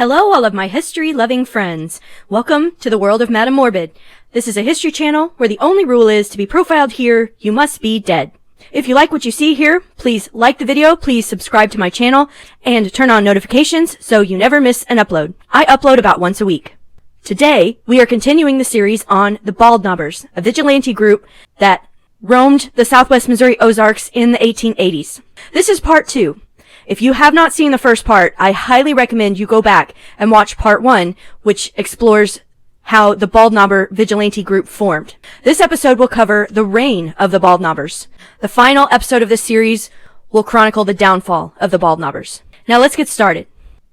Hello, all of my history-loving friends. Welcome to the world of Madame Morbid. This is a history channel where the only rule is to be profiled here, you must be dead. If you like what you see here, please like the video, please subscribe to my channel, and turn on notifications so you never miss an upload. I upload about once a week. Today, we are continuing the series on the Bald Knobbers, a vigilante group that roamed the southwest Missouri Ozarks in the 1880s. This is part 2. If you have not seen the first part, I highly recommend you go back and watch part 1, which explores how the Bald Knobber vigilante group formed. This episode will cover the reign of the Bald Knobbers. The final episode of this series will chronicle the downfall of the Bald Knobbers. Now let's get started.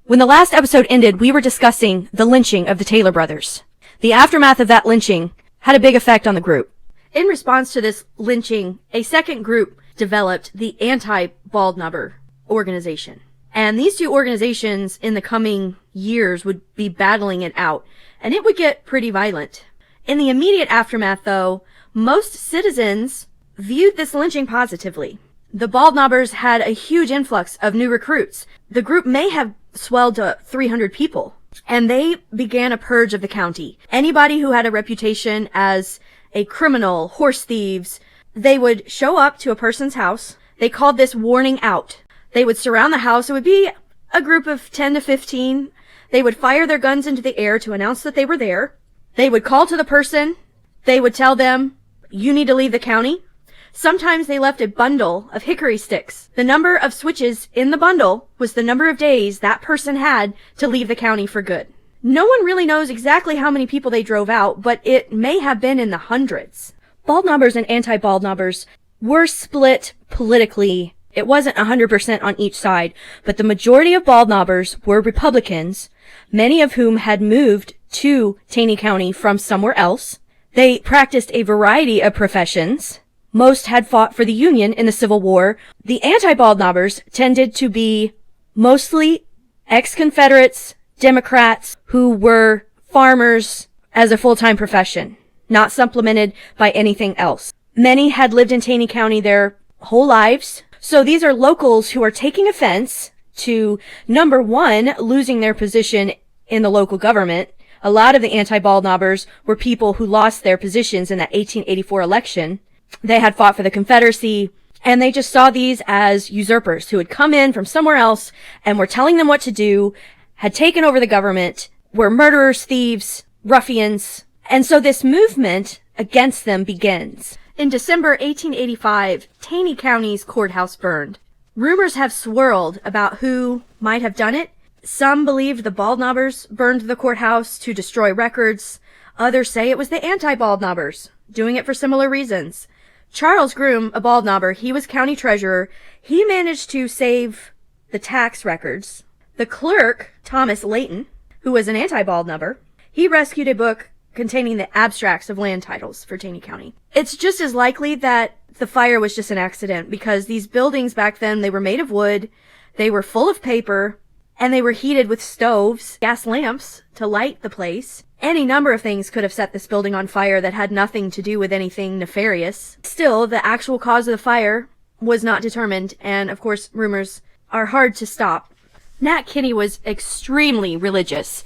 When the last episode ended, we were discussing the lynching of the Taylor brothers. The aftermath of that lynching had a big effect on the group. In response to this lynching, a second group developed the anti-Bald Knobber organization. And these two organizations in the coming years would be battling it out, and it would get pretty violent. In the immediate aftermath, though, most citizens viewed this lynching positively. The Bald Knobbers had a huge influx of new recruits. The group may have swelled to 300 people, and they began a purge of the county. Anybody who had a reputation as a criminal, horse thieves, they would show up to a person's house. They called this warning out. They would surround the house. It would be a group of 10 to 15. They would fire their guns into the air to announce that they were there. They would call to the person. They would tell them, you need to leave the county. Sometimes they left a bundle of hickory sticks. The number of switches in the bundle was the number of days that person had to leave the county for good. No one really knows exactly how many people they drove out, but it may have been in the hundreds. Bald Knobbers and anti-Bald Knobbers were split politically. It wasn't 100% on each side, but the majority of Bald Knobbers were Republicans, many of whom had moved to Taney County from somewhere else. They practiced a variety of professions. Most had fought for the Union in the Civil War. The anti-Bald Knobbers tended to be mostly ex-Confederates, Democrats who were farmers as a full-time profession, not supplemented by anything else. Many had lived in Taney County their whole lives. So these are locals who are taking offense to, number one, losing their position in the local government. A lot of the anti-Bald Knobbers were people who lost their positions in that 1884 election. They had fought for the Confederacy, and they just saw these as usurpers who had come in from somewhere else and were telling them what to do, had taken over the government, were murderers, thieves, ruffians. And so this movement against them begins. In December 1885, Taney County's courthouse burned. Rumors have swirled about who might have done it. Some believed the Bald Knobbers burned the courthouse to destroy records. Others say it was the anti-Bald Knobbers, doing it for similar reasons. Charles Groom, a Bald Knobber, he was county treasurer. He managed to save the tax records. The clerk, Thomas Layton, who was an anti-Bald Knobber, he rescued a book containing the abstracts of land titles for Taney County. It's just as likely that the fire was just an accident, because these buildings back then, they were made of wood, they were full of paper, and they were heated with stoves, gas lamps to light the place. Any number of things could have set this building on fire that had nothing to do with anything nefarious. Still, the actual cause of the fire was not determined, and of course, rumors are hard to stop. Nat Kinney was extremely religious.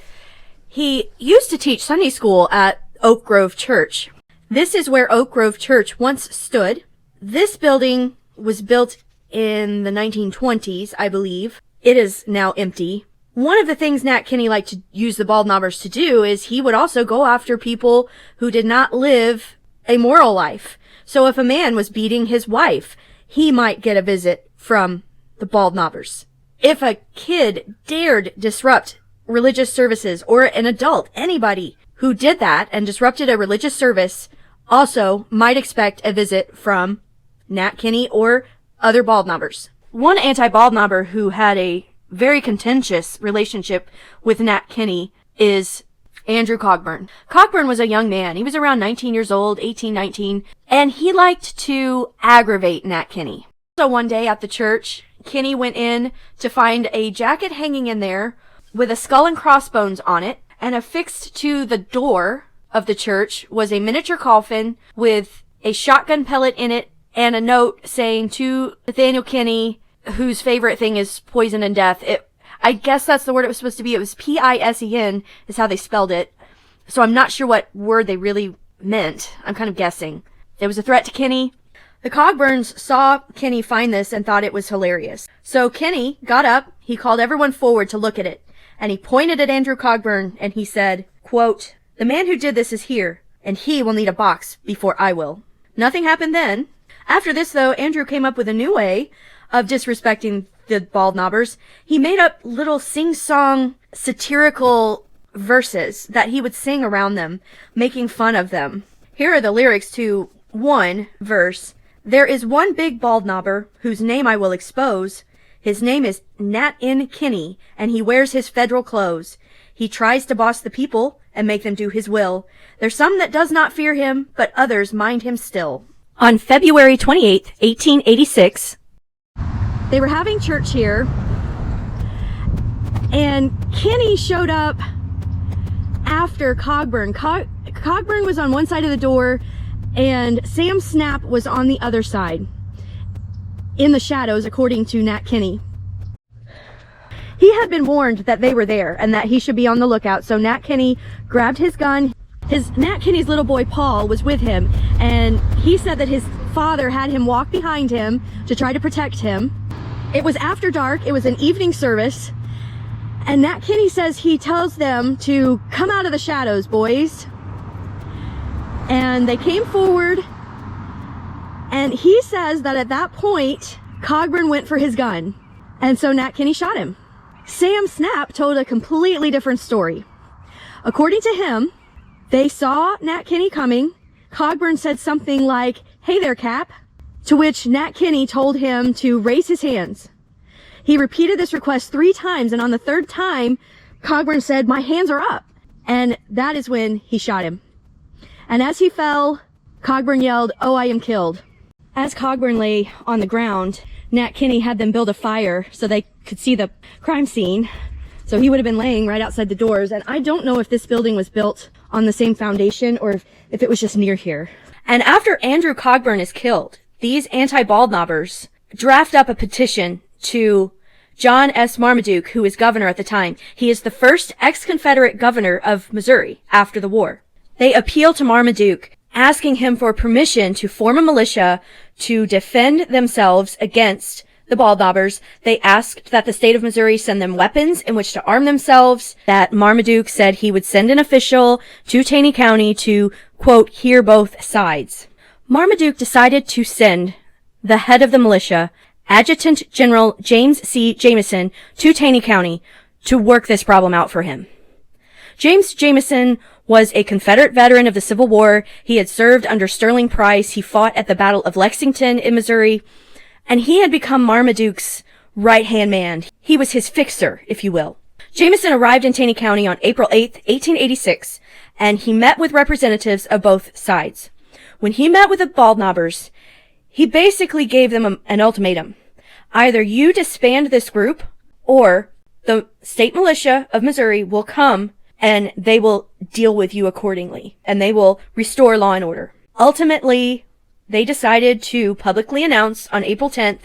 He used to teach Sunday school at Oak Grove Church. This is where Oak Grove Church once stood. This building was built in the 1920s, I believe. It is now empty. One of the things Nat Kinney liked to use the Bald Knobbers to do is he would also go after people who did not live a moral life. So if a man was beating his wife, he might get a visit from the Bald Knobbers. If a kid dared disrupt religious services, or an adult, anybody who did that and disrupted a religious service also might expect a visit from Nat Kinney or other Bald Knobbers. One anti-Bald Knobber who had a very contentious relationship with Nat Kinney is Andrew Coggburn. Coggburn was a young man. He was around 19 years old, 18, 19, and he liked to aggravate Nat Kinney. So one day at the church, Kinney went in to find a jacket hanging in there with a skull and crossbones on it, and affixed to the door of the church was a miniature coffin with a shotgun pellet in it and a note saying, to Nathaniel Kinney, whose favorite thing is poison and death. I guess that's the word it was supposed to be. It was P-I-S-E-N is how they spelled it. So I'm not sure what word they really meant. I'm kind of guessing. It was a threat to Kenny. The Coggburns saw Kenny find this and thought it was hilarious. So Kenny got up, he called everyone forward to look at it, and he pointed at Andrew Coggburn and he said, quote, "The man who did this is here, and he will need a box before I will." Nothing happened then. After this, though, Andrew came up with a new way of disrespecting the bald knobbers. He made up little sing-song satirical verses that he would sing around them, making fun of them. Here are the lyrics to one verse. "There is one big bald knobber whose name I will expose. His name is Nat N. Kinney, and he wears his federal clothes. He tries to boss the people and make them do his will. There's some that does not fear him, but others mind him still." On February 28th, 1886, they were having church here, and Kenny showed up after Coggburn. Coggburn was on one side of the door, and Sam Snapp was on the other side, in the shadows, according to Nat Kinney. He had been warned that they were there and that he should be on the lookout, so Nat Kinney grabbed his gun. Nat Kinney's little boy Paul was with him, and he said that his father had him walk behind him to try to protect him. It was after dark, it was an evening service, and Nat Kinney says he tells them to come out of the shadows, boys. And they came forward, and he says that at that point, Coggburn went for his gun, and so Nat Kinney shot him. Sam Snapp told a completely different story. According to him, they saw Nat Kinney coming. Coggburn said something like, "Hey there, Cap," to which Nat Kinney told him to raise his hands. He repeated this request 3 times, and on the 3rd time, Coggburn said, "My hands are up." And that is when he shot him. And as he fell, Coggburn yelled, "Oh, I am killed." As Coggburn lay on the ground, Nat Kinney had them build a fire so they could see the crime scene. So he would have been laying right outside the doors. And I don't know if this building was built on the same foundation or if it was just near here. And after Andrew Coggburn is killed, these anti-bald knobbers draft up a petition to John S. Marmaduke, who is governor at the time. He is the first ex-Confederate governor of Missouri after the war. They appeal to Marmaduke, asking him for permission to form a militia to defend themselves against the bald knobbers. They asked that the state of Missouri send them weapons in which to arm themselves, that Marmaduke said he would send an official to Taney County to, quote, hear both sides. Marmaduke decided to send the head of the militia, Adjutant General James C. Jameson, to Taney County to work this problem out for him. James Jameson was a Confederate veteran of the Civil War. He had served under Sterling Price. He fought at the Battle of Lexington in Missouri, and he had become Marmaduke's right-hand man. He was his fixer, if you will. Jameson arrived in Taney County on April 8th, 1886, and he met with representatives of both sides. When he met with the bald knobbers, he basically gave them an ultimatum. Either you disband this group, or the state militia of Missouri will come and they will deal with you accordingly, and they will restore law and order. Ultimately, they decided to publicly announce on April 10th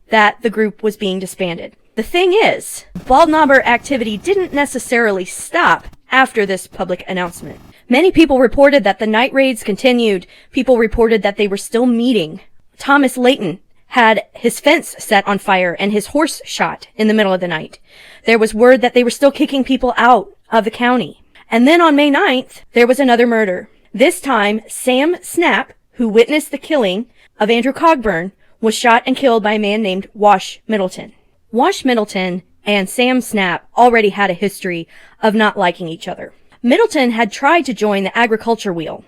that the group was being disbanded. The thing is, bald knobber activity didn't necessarily stop after this public announcement. Many people reported that the night raids continued. People reported that they were still meeting. Thomas Layton had his fence set on fire and his horse shot in the middle of the night. There was word that they were still kicking people out of the county. And then on May 9th, there was another murder. This time, Sam Snapp, who witnessed the killing of Andrew Coggburn, was shot and killed by a man named Wash Middleton. Wash Middleton and Sam Snapp already had a history of not liking each other. Middleton had tried to join the agriculture wheel.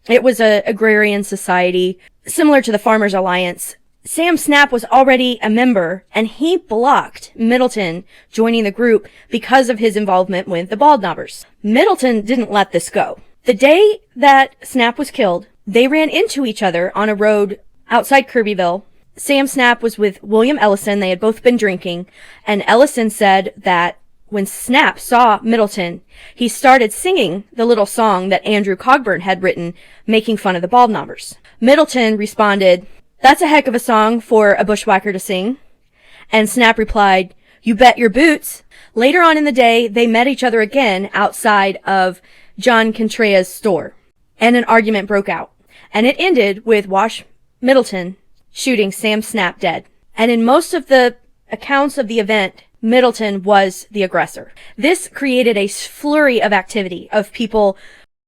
It was an agrarian society, similar to the Farmers Alliance. Sam Snapp was already a member, and he blocked Middleton joining the group because of his involvement with the bald knobbers. Middleton didn't let this go. The day that Snapp was killed, they ran into each other on a road outside Kirbyville. Sam Snapp was with William Ellison. They had both been drinking, and Ellison said that when Snapp saw Middleton, he started singing the little song that Andrew Coggburn had written, making fun of the bald knobbers. Middleton responded, "That's a heck of a song for a bushwhacker to sing." And Snapp replied, "You bet your boots." Later on in the day, they met each other again outside of John Contreras' store, and an argument broke out. And it ended with Wash Middleton shooting Sam Snapp dead. And in most of the accounts of the event, Middleton was the aggressor. This created a flurry of activity of people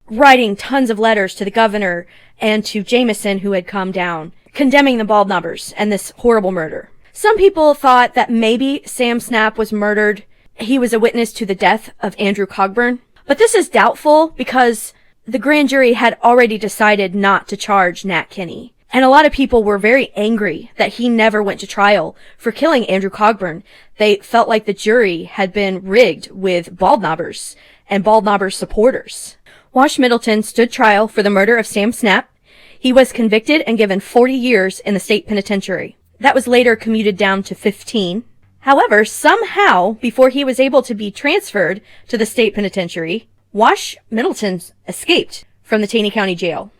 writing tons of letters to the governor and to Jameson, who had come down, condemning the Bald Knobbers and this horrible murder. Some people thought that maybe Sam Snapp was murdered. He was a witness to the death of Andrew Coggburn. But this is doubtful because the grand jury had already decided not to charge Nat Kinney. And a lot of people were very angry that he never went to trial for killing Andrew Coggburn. They felt like the jury had been rigged with Bald Knobbers and Bald Knobbers supporters. Wash Middleton stood trial for the murder of Sam Snapp. He was convicted and given 40 years in the state penitentiary. That was later commuted down to 15. However, somehow, before he was able to be transferred to the state penitentiary, Wash Middleton escaped from the Taney County Jail.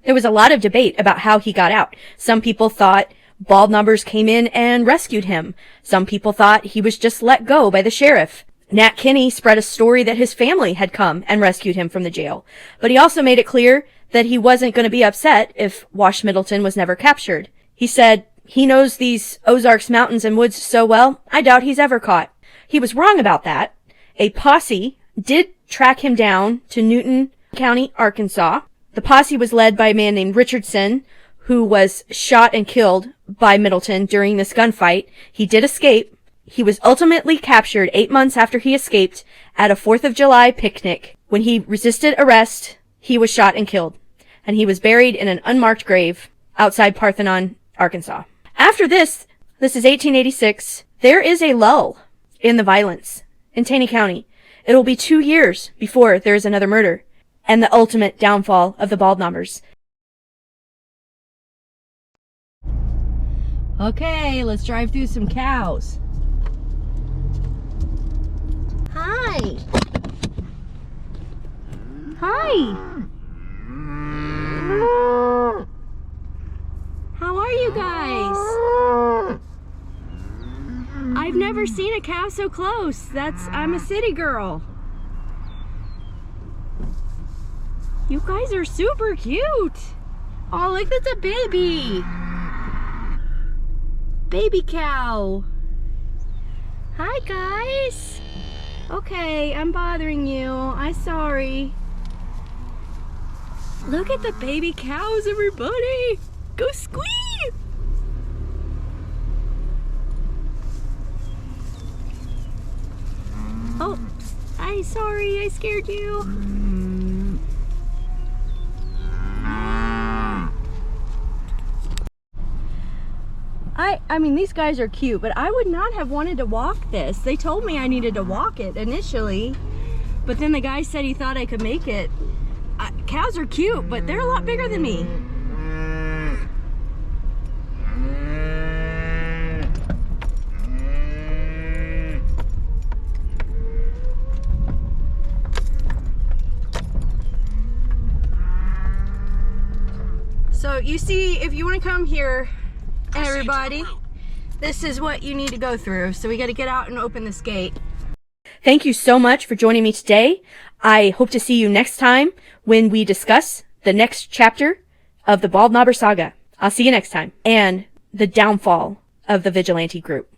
There was a lot of debate about how he got out. Some people thought Bald Knobbers came in and rescued him. Some people thought he was just let go by the sheriff. Nat Kinney spread a story that his family had come and rescued him from the jail. But he also made it clear that he wasn't going to be upset if Wash Middleton was never captured. He said, "He knows these Ozarks mountains and woods so well, I doubt he's ever caught." He was wrong about that. A posse did track him down to Newton County, Arkansas. The posse was led by a man named Richardson, who was shot and killed by Middleton during this gunfight. He did escape. He was ultimately captured 8 months after he escaped at a 4th of July picnic. When he resisted arrest, he was shot and killed. And he was buried in an unmarked grave outside Parthenon, Arkansas. After this is 1886, there is a lull in the violence in Taney County. It'll be 2 years before there is another murder and the ultimate downfall of the Bald Knobbers. Okay, let's drive through some cows. Hi. Hi. How are you guys? I've never seen a cow so close. I'm a city girl. You guys are super cute. Oh, look, that's a baby. Baby cow. Hi, guys. Okay, I'm bothering you. I'm sorry. Look at the baby cows, everybody. Go squee. Oh, I'm sorry. I scared you. I mean, these guys are cute, but I would not have wanted to walk this. They told me I needed to walk it initially, but then the guy said he thought I could make it. Cows are cute, but they're a lot bigger than me. So you see, if you want to come here, everybody, this is what you need to go through. So we got to get out and open this gate. Thank you so much for joining me today. I hope to see you next time when we discuss the next chapter of the Bald Knobber saga. I'll see you next time. And the downfall of the vigilante group.